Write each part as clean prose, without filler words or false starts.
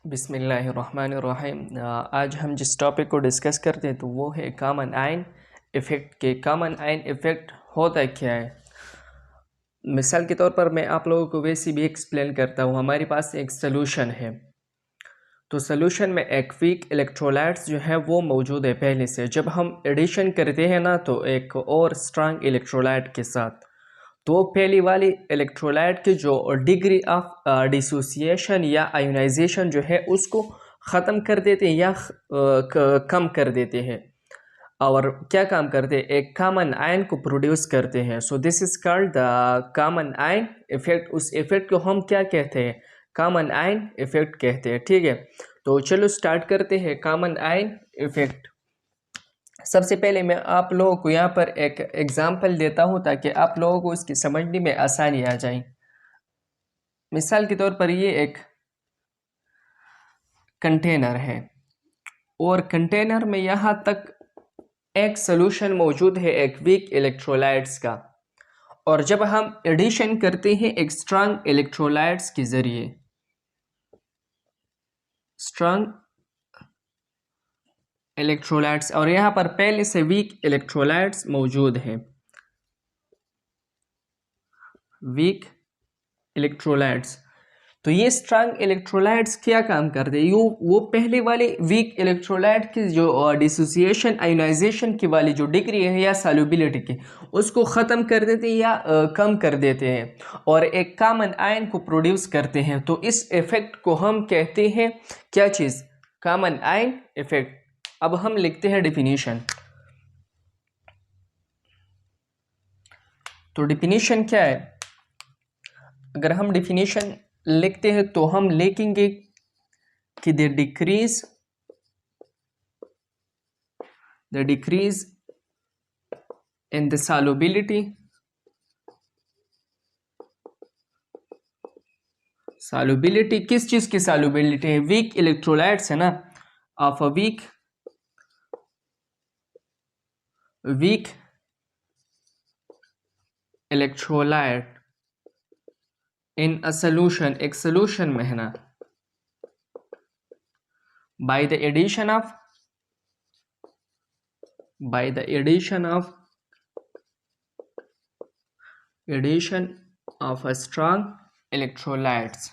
बिस्मिल्लाहिर्रहमानिर्रहीम। आज हम जिस टॉपिक को डिस्कस करते हैं तो वो है कॉमन आयन इफ़ेक्ट के कॉमन आयन इफ़ेक्ट होता क्या है। मिसाल के तौर पर मैं आप लोगों को वैसे भी एक्सप्लेन करता हूँ। हमारे पास एक सलूशन है, तो सलूशन में एक वीक इलेक्ट्रोलाइट्स जो है वो मौजूद है पहले से। जब हम एडिशन करते हैं ना तो एक और स्ट्रांग इलेक्ट्रोलाइट के साथ, तो पहली वाली इलेक्ट्रोलाइट की जो डिग्री ऑफ डिसोसिएशन या आयोनाइजेशन जो है उसको ख़त्म कर देते हैं या कम कर देते हैं। और क्या काम करते हैं, एक कॉमन आयन को प्रोड्यूस करते हैं। So this is called the common ion effect. उस इफेक्ट को हम क्या कहते हैं, कॉमन आयन इफेक्ट कहते हैं। ठीक है, तो चलो स्टार्ट करते हैं कॉमन आयन इफेक्ट। सबसे पहले मैं आप लोगों को यहाँ पर एक एग्जांपल देता हूँ ताकि आप लोगों को इसकी समझने में आसानी आ जाए। मिसाल के तौर पर ये एक कंटेनर है और कंटेनर में यहाँ तक एक सॉल्यूशन मौजूद है एक वीक इलेक्ट्रोलाइट्स का, और जब हम एडिशन करते हैं एक स्ट्रांग इलेक्ट्रोलाइट्स के ज़रिए, स्ट्रांग इलेक्ट्रोलाइट्स, और यहाँ पर पहले से वीक इलेक्ट्रोलाइट्स मौजूद हैं, वीक इलेक्ट्रोलाइट्स। तो ये स्ट्रांग इलेक्ट्रोलाइट्स क्या काम करते हैं, वो पहले वाले वीक इलेक्ट्रोलाइट की जो डिसोसिएशन आयोनाइजेशन की वाली जो डिग्री है या सॉल्युबिलिटी की, उसको ख़त्म कर देते हैं या कम कर देते हैं और एक कॉमन आयन को प्रोड्यूस करते हैं। तो इस इफेक्ट को हम कहते हैं क्या चीज़, कॉमन आयन इफेक्ट। अब हम लिखते हैं डिफिनीशन। तो डिफिनीशन क्या है, अगर हम डिफिनीशन लिखते हैं तो हम लिखेंगे कि the decrease in the solubility, solubility किस चीज की सॉल्युबिलिटी है, वीक इलेक्ट्रोलाइट्स है ना, of a weak electrolyte in a solution, एक सोल्यूशन में है ना, by the addition of a strong electrolytes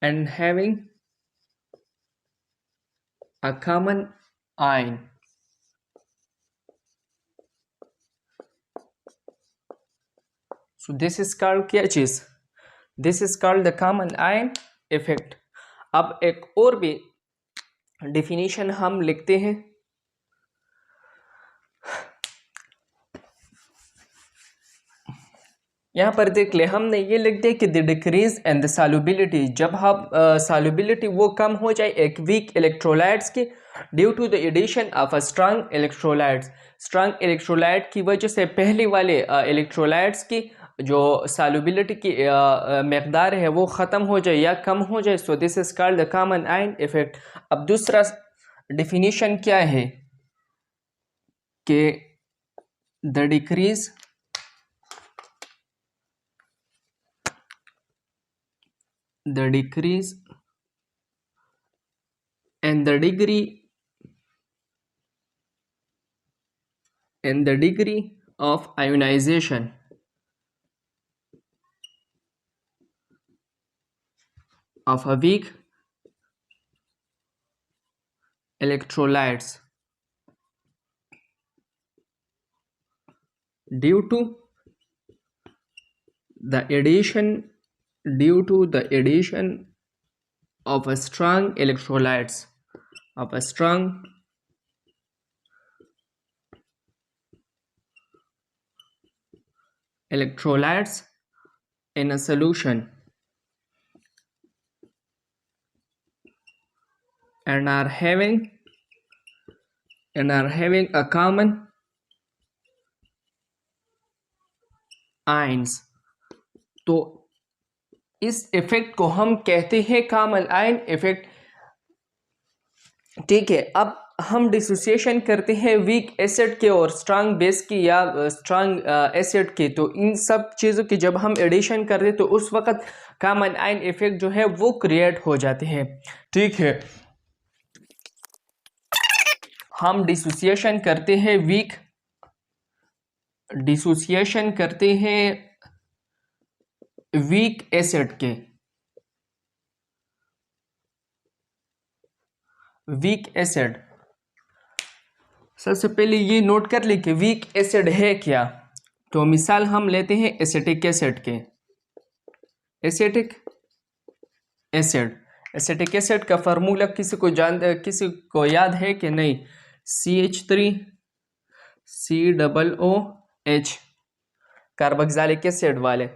and having a common ion. So this is called क्या चीज, this is called the common ion effect. अब एक और भी डिफिनीशन हम लिखते हैं। यहाँ पर देख ले, हमने ये लिख दिया कि the decrease and the solubility, जब हम सॉल्युबिलिटी वो कम हो जाए एक वीक इलेक्ट्रोलाइट्स की due to the addition of a strong electrolytes, strong electrolyte की वजह से पहले वाले इलेक्ट्रोलाइट्स की जो सॉल्युबिलिटी की मकदार है वो ख़त्म हो जाए या कम हो जाए। So this is called the common ion effect. अब दूसरा डिफिनीशन क्या है कि the decrease and the degree of ionization of a weak electrolytes due to the addition of a strong electrolytes in a solution and are having a common ions। तो इस effect को हम कहते हैं कॉमन आयन इफेक्ट। ठीक है, अब हम डिसोसिएशन करते हैं वीक एसिड के और स्ट्रांग बेस की या स्ट्रांग एसिड के, तो इन सब चीज़ों की जब हम एडिशन करते हैं तो उस वक्त कॉमन आयन इफेक्ट जो है वो क्रिएट हो जाते हैं। ठीक है, हम डिसोसिएशन करते हैं वीक एसिड के, वीक एसिड। सबसे पहले ये नोट कर ले कि वीक एसिड है क्या। तो मिसाल हम लेते हैं एसिटिक एसिड के, एसिटिक एसिड का फार्मूला किसी को याद है कि नहीं? CH3COOH, कार्बोक्सिलिक एसिड वाले।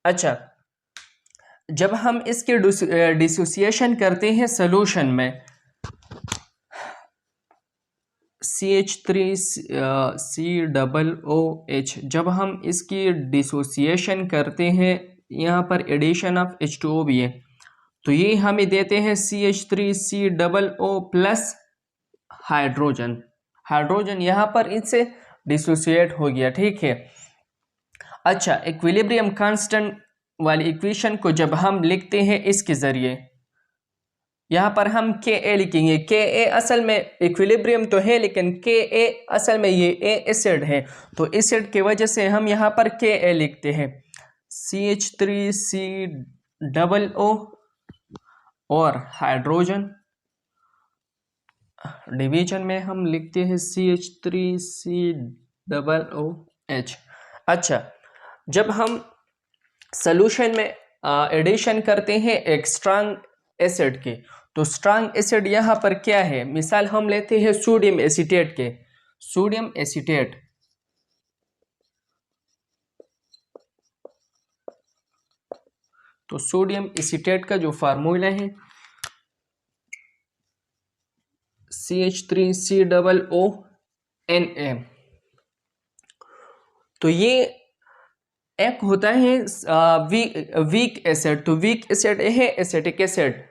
अच्छा, जब हम इसके डिसोसिएशन करते हैं सॉल्यूशन में, CH3COOH, जब हम इसकी डिसोसिएशन करते हैं, यहाँ पर एडिशन ऑफ H2O भी है, तो ये हमें देते हैं CH3COO प्लस हाइड्रोजन यहाँ पर इससे डिसोसिएट हो गया। ठीक है। अच्छा, इक्विलिब्रियम कांस्टेंट वाली इक्वेशन को जब हम लिखते हैं इसके ज़रिए, यहाँ पर हम Ka लिखेंगे। Ka असल में इक्विलिब्रियम तो है, लेकिन Ka असल में ये एसिड है, तो एसिड की वजह से हम यहाँ पर Ka लिखते हैं। CH3COO और हाइड्रोजन डिवीजन में हम लिखते हैं CH3COOH। अच्छा, जब हम सॉल्यूशन में एडिशन करते हैं एक स्ट्रांग एसिड के, तो स्ट्रांग एसिड यहाँ पर क्या है? मिसाल हम लेते हैं सोडियम एसीटेट के, सोडियम एसीटेट। तो सोडियम एसीटेट का जो फार्मूला है CH3COONA, तो ये एक होता है वीक एसिड। तो वीक एसिड है एसिटिक एसिड।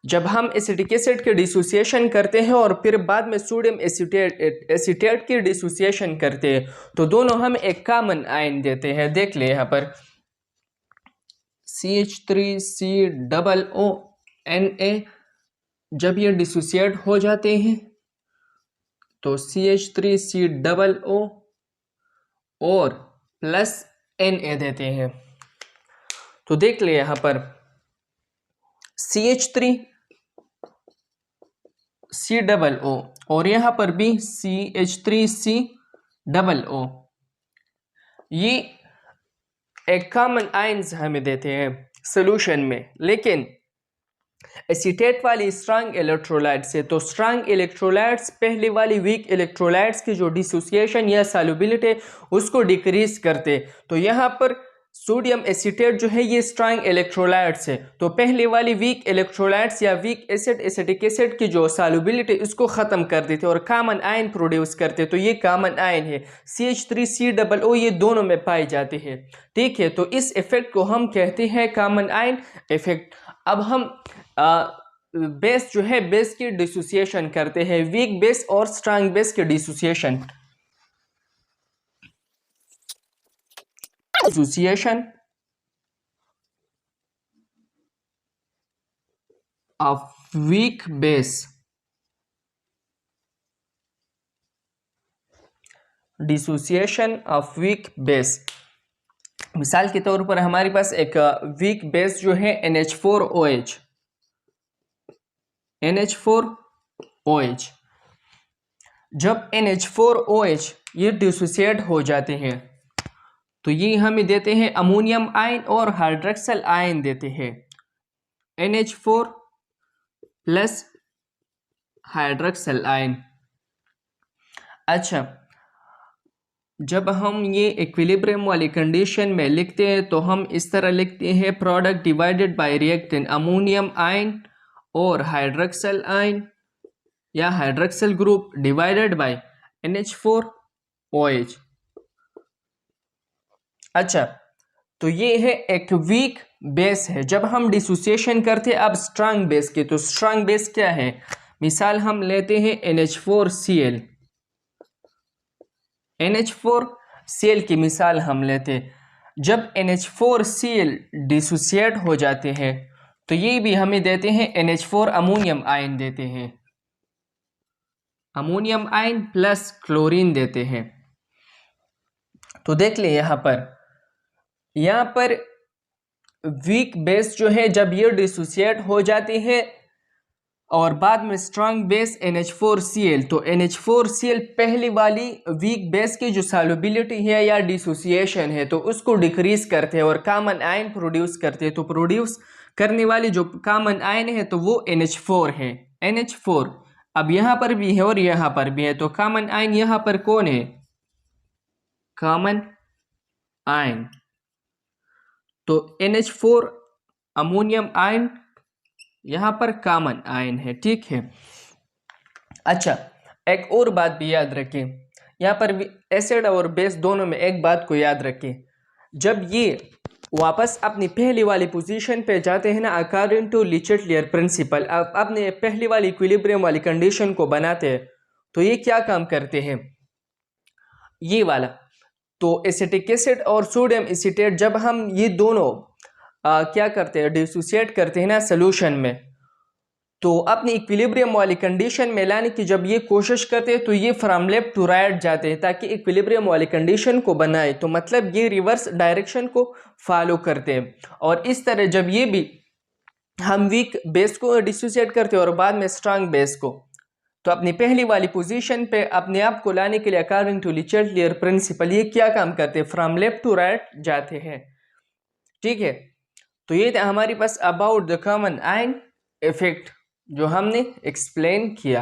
जब हम एसिटिक एसिड के डिसोसिएशन करते हैं और फिर बाद में सोडियम एसीटेट की डिसोसिएशन करते हैं, तो दोनों हम एक कॉमन आयन देते हैं। देख ले यहाँ पर CH3COONA, जब ये डिसोसिएट हो जाते हैं तो CH3COO और प्लस Na देते हैं। तो देख ले यहाँ पर CH3COO और यहाँ पर भी CH3COO, ये एक कॉमन आयन्स हमें देते हैं सॉल्यूशन में। लेकिन एसीटेट वाली स्ट्रांग इलेक्ट्रोलाइट्स है, तो स्ट्रांग इलेक्ट्रोलाइट्स पहले वाली वीक इलेक्ट्रोलाइट्स की जो डिसोसिएशन या सॉल्युबिलिटी उसको डिक्रीज करते। तो यहाँ पर सोडियम एसीटेट जो है ये स्ट्रांग इलेक्ट्रोलाइट्स है, तो पहले वाली वीक इलेक्ट्रोलाइट्स या वीक एसिड एसिटिक एसिड की जो सॉल्युबिलिटी उसको ख़त्म कर देते और कॉमन आयन प्रोड्यूस करते। तो ये कॉमन आयन है CH3COO, ये दोनों में पाए जाते हैं। ठीक है, तो इस इफेक्ट को हम कहते हैं कॉमन आयन इफेक्ट। अब हम बेस जो है, बेस की डिसोसिएशन करते हैं, वीक बेस और स्ट्रांग बेस के dissociation. Association of weak base, dissociation of weak base. मिसाल के तौर पर हमारे पास एक वीक बेस जो है NH4OH, जब NH4OH ये डिसोसिएट हो जाते हैं तो ये हमें देते हैं अमोनियम आयन और हाइड्रोक्सिल आयन देते हैं, NH4 प्लस हाइड्रोक्सिल आयन। अच्छा, जब हम ये इक्विलिब्रियम वाली कंडीशन में लिखते हैं तो हम इस तरह लिखते हैं, product divided by reactant ammonium ion और हाइड्रोक्सिल आयन या hydroxyl group divided by NH4OH। अच्छा, तो ये है एक वीक बेस है। जब हम डिसोसिएशन करते हैं अब स्ट्रांग बेस के, तो स्ट्रांग बेस क्या है? मिसाल हम लेते हैं NH4Cl। NH4Cl की मिसाल हम लेते हैं। जब NH4Cl डिसोसिएट हो जाते हैं तो ये भी हमें देते हैं NH4 अमोनियम आयन देते हैं, अमोनियम आयन प्लस क्लोरीन देते हैं। तो देख ले यहाँ पर वीक बेस जो है जब ये डिसोसिएट हो जाती है और बाद में स्ट्रांग बेस NH4Cl, तो NH4Cl पहली वाली वीक बेस की जो सॉल्युबिलिटी है या डिसोसिएशन है तो उसको डिक्रीज करते हैं और कॉमन आयन प्रोड्यूस करते हैं। तो प्रोड्यूस करने वाली जो कॉमन आयन है तो वो NH4 है, NH4। अब यहाँ पर भी है और यहाँ पर भी है, तो कॉमन आयन यहाँ पर कौन है? कॉमन आयन, तो NH4 अमोनियम आयन यहाँ पर कॉमन आयन है, ठीक है। अच्छा, एक और बात भी याद रखें, यहाँ पर भी एसिड और बेस दोनों में एक बात को याद रखें, जब ये वापस अपनी पहली वाली पोजीशन पे जाते हैं ना, according to Le Chatelier principle, अब अपने पहली वाली इक्विलिब्रियम वाली कंडीशन को बनाते हैं तो ये क्या काम करते हैं, ये वाला, तो एसिटिक एसिड और सोडियम एसीटेट जब हम ये दोनों क्या करते हैं, डिसोसिएट करते हैं ना सोल्यूशन में, तो अपनी इक्विलिब्रियम वाली कंडीशन में लाने की जब ये कोशिश करते हैं तो ये फ्रॉम लेफ्ट टू राइट जाते हैं ताकि इक्विलिब्रियम वाली कंडीशन को बनाए, तो मतलब ये रिवर्स डायरेक्शन को फॉलो करते हैं। और इस तरह जब ये भी हम वीक बेस को डिसोसिएट करते हैं और बाद में स्ट्रांग बेस को, तो अपनी पहली वाली पोजीशन पे अपने आप को लाने के लिए according to Le Chatelier principle ये क्या काम करते हैं, फ्रॉम लेफ्ट टू राइट जाते हैं, ठीक है। तो ये था हमारे पास about the common ion effect जो हमने एक्सप्लेन किया।